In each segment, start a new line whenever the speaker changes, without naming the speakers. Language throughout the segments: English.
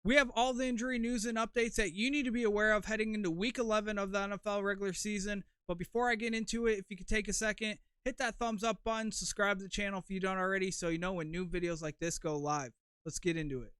We have all the injury news and updates that you need to be aware of heading into week 11 of the NFL regular season. But before I get into it, if you could take a second, hit that thumbs up button, subscribe to the channel if you don't already so you know when new videos like this go live. Let's get into it.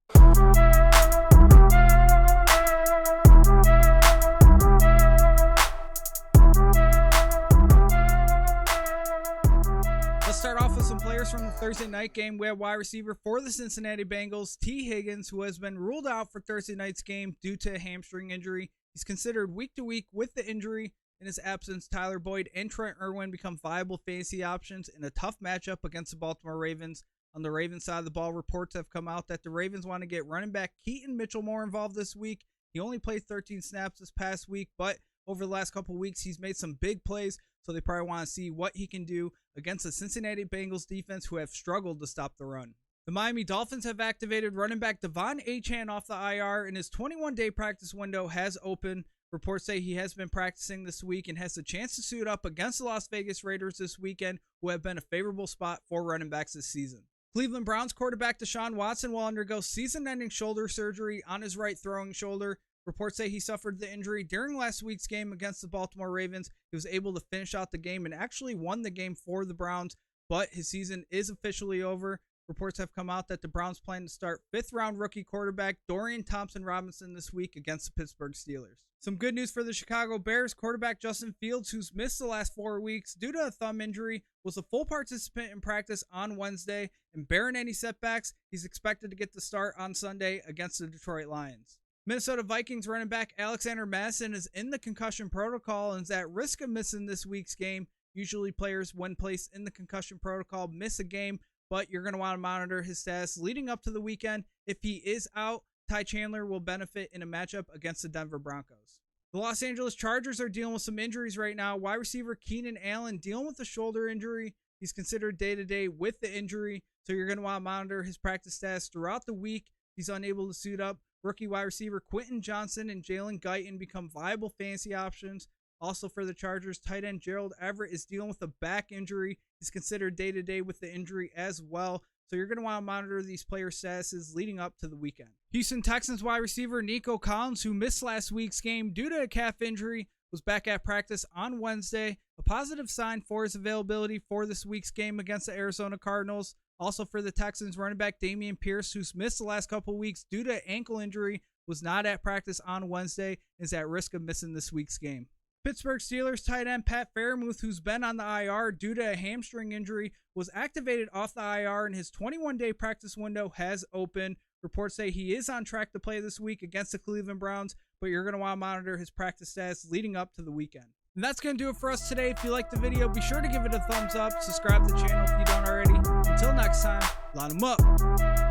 Let's start off with some players from the Thursday night game. We have wide receiver for the Cincinnati Bengals, T. Higgins, who has been ruled out for Thursday night's game due to a hamstring injury. He's considered week to week with the injury. In his absence, Tyler Boyd and Trent Irwin become viable fantasy options in a tough matchup against the Baltimore Ravens. On the Ravens side of the ball, reports have come out that the Ravens want to get running back Keaton Mitchell more involved this week. He only played 13 snaps this past week, but over the last couple weeks, he's made some big plays, so they probably want to see what he can do against the Cincinnati Bengals defense, who have struggled to stop the run. The Miami Dolphins have activated running back Devon Achane off the IR, and his 21-day practice window has opened. Reports say he has been practicing this week and has the chance to suit up against the Las Vegas Raiders this weekend, who have been a favorable spot for running backs this season. Cleveland Browns quarterback Deshaun Watson will undergo season-ending shoulder surgery on his right throwing shoulder. Reports say he suffered the injury during last week's game against the Baltimore Ravens. He was able to finish out the game and actually won the game for the Browns, but his season is officially over. Reports have come out that the Browns plan to start fifth-round rookie quarterback Dorian Thompson-Robinson this week against the Pittsburgh Steelers. Some good news for the Chicago Bears. Quarterback Justin Fields, who's missed the last 4 weeks due to a thumb injury, was a full participant in practice on Wednesday, and barring any setbacks, he's expected to get the start on Sunday against the Detroit Lions. Minnesota Vikings running back Alexander Mattison is in the concussion protocol and is at risk of missing this week's game. Usually players, when placed in the concussion protocol, miss a game, but you're going to want to monitor his status leading up to the weekend. If he is out, Ty Chandler will benefit in a matchup against the Denver Broncos. The Los Angeles Chargers are dealing with some injuries right now. Wide receiver Keenan Allen dealing with a shoulder injury. He's considered day-to-day with the injury, so you're going to want to monitor his practice status throughout the week. He's unable to suit up. Rookie wide receiver Quentin Johnson and Jalen Guyton become viable fantasy options. Also for the Chargers, tight end Gerald Everett is dealing with a back injury. He's considered day-to-day with the injury as well. So you're going to want to monitor these player statuses leading up to the weekend. Houston Texans wide receiver Nico Collins, who missed last week's game due to a calf injury, was back at practice on Wednesday. A positive sign for his availability for this week's game against the Arizona Cardinals. Also for the Texans, running back Damian Pierce, who's missed the last couple weeks due to ankle injury, was not at practice on Wednesday and is at risk of missing this week's game. Pittsburgh Steelers tight end Pat Freiermuth, who's been on the IR due to a hamstring injury, was activated off the IR and his 21-day practice window has opened. Reports say he is on track to play this week against the Cleveland Browns, but you're going to want to monitor his practice status leading up to the weekend. And that's going to do it for us today. If you liked the video, be sure to give it a thumbs up. Subscribe to the channel if you don't already. Until next time, line 'em up.